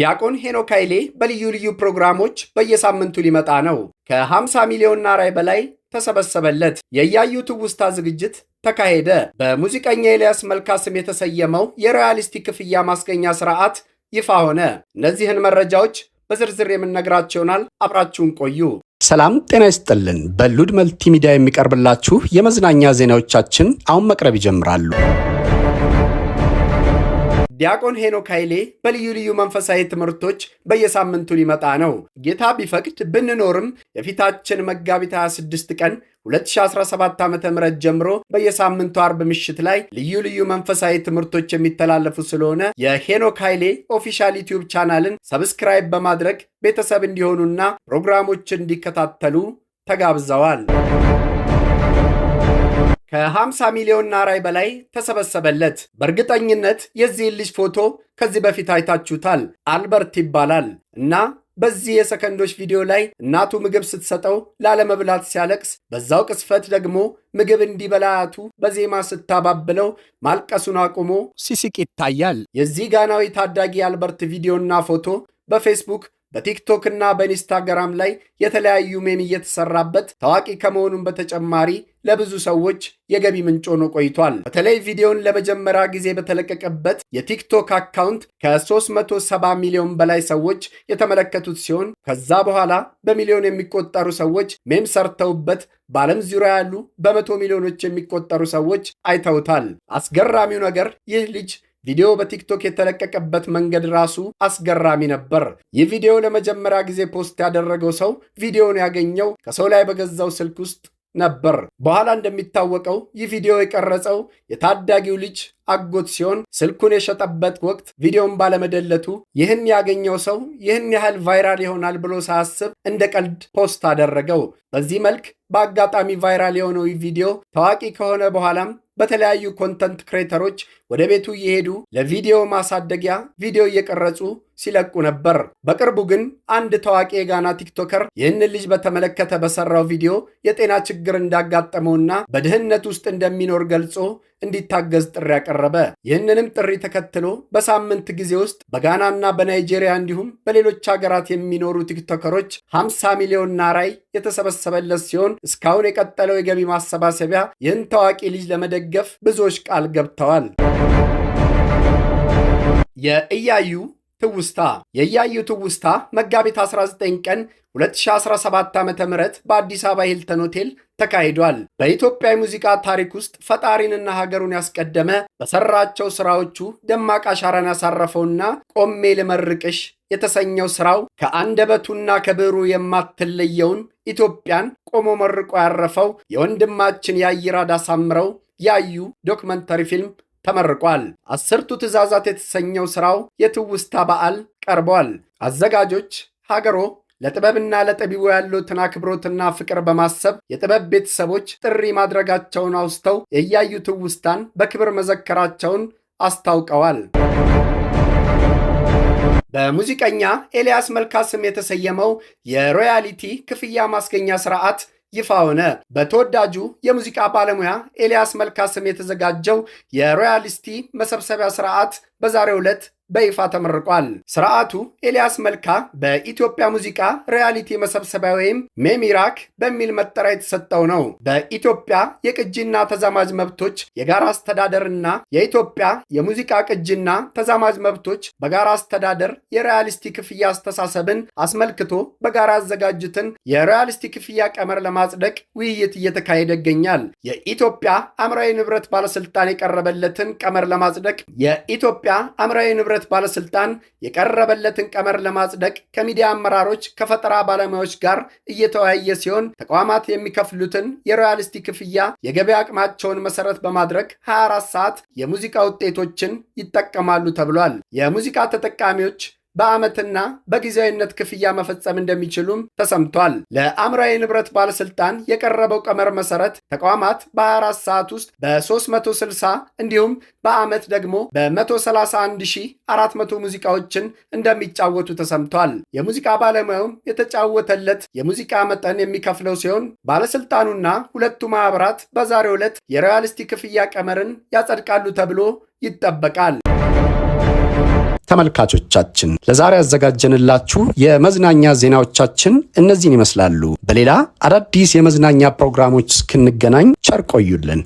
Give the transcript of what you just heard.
ዲያቆን ሄኖክ ኃይሌ በልዩ ልዩ ፕሮግራሞች በየሳምንቱ ሊመጣ ነው። ከ50 ሚሊዮን ናራ በላይ ተሰበሰበለት። የያዩ ትውስታ ዝግጅት ተካሄደ። በሙዚቀኛ ኤልያስ መልካ ስም የተሰየመው የሮያሊቲ ክፍያ ማስገኛ ስርዓት ይፋ ሆነ። እነዚህን መረጃዎች በዝርዝር የምንነግራችሁ ይሆናል። አብራችሁን ቆዩ። ሰላም ጤና ይስጥልን። በሉድ መልቲሚዲያ የሚቀርብላችሁ የመዝናኛ ዜናዎቻችን አሁን መቅረብ ይጀምራሉ። ዲያቆን ሄኖክ ኃይሌ በልዩ ልዩ መንፈሳዊ ትምህርቶች በየሳምንቱ ሊመጣ ነው። ጌታ ቢፈቅድ ብንኖርም የፊታችን መጋቢት 26 ቀን 2017 ዓ.ም ጀምሮ በየሳምንቱ አርብ ምሽት ላይ ልዩ ልዩ መንፈሳዊ ትምህርቶች የሚተላለፉ ስለሆነ የሄኖክ ኃይሌ ኦፊሻል ዩቲዩብ ቻናልን ሰብስክራይብ በማድረግ ቤተሰብ እንዲሆኑና ፕሮግራሞችን እንዲከታተሉ ተጋብዘዋል። ከ50 ሚሊዮን ናራ በላይ ተሰበሰበለት። በእርግጠኝነት የዚህን ልጅ ፎቶ ከዚህ በፊት አይታችሁታል። አልበርት ይባላል እና በዚህ የሰከንዶች ቪዲዮ ላይ እናቱ ምግብ ስትሰጠው ላለመብላት ሲያለቅስ፣ በዛው ቅስፈት ደግሞ ምግብ እንዲበላያቱ በዜማ ስታባብለው ማልቀሱን አቁሞ ሲስቅ ይታያል። የዚህ ጋናዊ ታዳጊ አልበርት ቪዲዮና ፎቶ በፌስቡክ በቲክቶክ እና በኢንስታግራም ላይ የተለያዩ ሜም እየተሰራበት ታዋቂ ከመሆኑም በተጨማሪ ለብዙ ሰዎች የገቢ ምንጭ ሆኖ ቆይቷል። በተለይ ቪዲዮን ለመጀመሪያ ጊዜ በተለቀቀበት የቲክቶክ አካውንት ከ370 ሚሊዮን በላይ ሰዎች የተመለከቱት ሲሆን ከዛ በኋላ በሚሊዮን የሚቆጠሩ ሰዎች ሜም ሰርተውበት በዓለም ዙሪያ ያሉ በመቶ ሚሊዮኖች የሚቆጠሩ ሰዎች አይተውታል። አስገራሚው ነገር ይህ ልጅ ቪዲዮ በቲክቶክ የተለቀቀበት መንገድ ራሱ አስገራሚ ነበር። ይህ ቪዲዮ ለመጀመሪያ ጊዜ ፖስት ያደረገው ሰው ቪዲዮውን ያገኘው ከሰው ላይ በገዛው ስልክ ውስጥ ነበር። በኋላ እንደሚታወቀው ይህ ቪዲዮ የቀረጸው የታዳጊው ልጅ አጎት ሲሆን ስልኩን የሸጠበት ወቅት ቪዲዮን ባለመደለቱ ይህን ያገኘው ሰው ይህን ያህል ቫይራል ይሆናል ብሎ ሳያስብ እንደ ቀልድ ፖስት አደረገው። በዚህ መልክ በአጋጣሚ ቫይራል የሆነው ይህ ቪዲዮ ታዋቂ ከሆነ በኋላም በተለያዩ ኮንተንት ክሬተሮች ወደ ቤቱ እየሄዱ ለቪዲዮ ማሳደጊያ ቪዲዮ እየቀረጹ ሲለቁ ነበር። በቅርቡ ግን አንድ ታዋቂ የጋና ቲክቶከር ይህንን ልጅ በተመለከተ በሰራው ቪዲዮ የጤና ችግር እንዳጋጠመውና በድህነት ውስጥ እንደሚኖር ገልጾ እንዲታገዝ ጥሪ ያቀረበ። ይህንንም ጥሪ ተከትሎ በሳምንት ጊዜ ውስጥ በጋናና በናይጄሪያ እንዲሁም በሌሎች ሀገራት የሚኖሩ ቲክቶከሮች 50 ሚሊዮን ናራይ የተሰበሰበለት ሲሆን እስካሁን የቀጠለው የገቢ ማሰባሰቢያ ይህን ታዋቂ ልጅ ለመደገፍ ብዙዎች ቃል ገብተዋል። የእያዩ ትውስታ መጋቢት 19 ቀን 2017 ዓ.ም በአዲስ አበባ ሂልተን ሆቴል ተካሂዷል። በኢትዮጵያ የሙዚቃ ታሪክ ውስጥ ፈጣሪንና ሀገሩን ያስቀደመ በሰራቸው ስራዎቹ ደማቅ አሻራን ያሳረፈውና ቆሜ ልመርቅሽ የተሰኘው ስራው ከአንደበቱና ከብዕሩ የማትለየውን ኢትዮጵያን ቆሞ መርቆ ያረፈው የወንድማችን የአይራድ አሳምረው ያዩ ዶክመንተሪ ፊልም ተመርቋል። 10ቱ ትእዛዛት የተሰኘው ስራው የትውስታ በዓል ቀርቧል። አዘጋጆች ሀገሮ ለጥበብና ለጠቢቡ ያሉትን አክብሮትና ፍቅር በማሰብ የጥበብ ቤተሰቦች ጥሪ ማድረጋቸውን አውስተው የእያዩ ትውስታን በክብር መዘከራቸውን አስታውቀዋል። በሙዚቀኛ ኤልያስ መልካ ስም የተሰየመው የሮያሊቲ ክፍያ ማስገኛ ስርዓት ይፋ ሆነ። በተወዳጁ የሙዚቃ ባለሙያ ኤልያስ መልካ ስም የተዘጋጀው የሮያሊቲ መሰብሰቢያ ስርዓት በዛሬው ዕለት በይፋ ተመርቋል። ስርዓቱ ኤልያስ መልካ በኢትዮጵያ ሙዚቃ ሮያሊቲ መሰብሰቢያ ወይም ሜሚራክ በሚል መጠሪያ የተሰጠው ነው። በኢትዮጵያ የቅጂና ተዛማጅ መብቶች የጋራ አስተዳደርና የኢትዮጵያ የሙዚቃ ቅጂና ተዛማጅ መብቶች በጋራ አስተዳደር የሮያሊቲ ክፍያ አስተሳሰብን አስመልክቶ በጋራ ያዘጋጁትን የሮያሊቲ ክፍያ ቀመር ለማጽደቅ ውይይት እየተካሄደ ይገኛል። የኢትዮጵያ አእምሯዊ ንብረት ባለስልጣን የቀረበለትን ቀመር ለማጽደቅ የኢትዮጵያ አእምሯዊ ንብረት ባለስልጣን የቀረበለትን ቀመር ለማጽደቅ ከሚዲያ አመራሮች ከፈጠራ ባለሙያዎች ጋር እየተወያየ ሲሆን ተቋማት የሚከፍሉትን የሮያሊቲ ክፍያ የገበያ አቅማቸውን መሰረት በማድረግ 24 ሰዓት የሙዚቃ ውጤቶችን ይጠቀማሉ ተብሏል። የሙዚቃ ተጠቃሚዎች በዓመትና በጊዜያዊነት ክፍያ መፈጸም እንደሚችሉም ተሰምቷል። ለአእምሯዊ ንብረት ባለስልጣን የቀረበው ቀመር መሰረት ተቋማት በ24 ሰዓት ውስጥ በ360 እንዲሁም በዓመት ደግሞ በ131400 ሙዚቃዎችን እንደሚጫወቱ ተሰምቷል። የሙዚቃ ባለሙያውም የተጫወተለት የሙዚቃ መጠን የሚከፍለው ሲሆን ባለስልጣኑና ሁለቱ ማህበራት በዛሬው ዕለት የሮያሊቲ ክፍያ ቀመርን ያጸድቃሉ ተብሎ ይጠበቃል። ተመልካቾቻችን ለዛሬ ያዘጋጀንላችሁ የመዝናኛ ዜናዎቻችን እነዚህን ይመስላሉ። በሌላ አዳዲስ የመዝናኛ ፕሮግራሞች እስክንገናኝ ቸር ቆዩልን።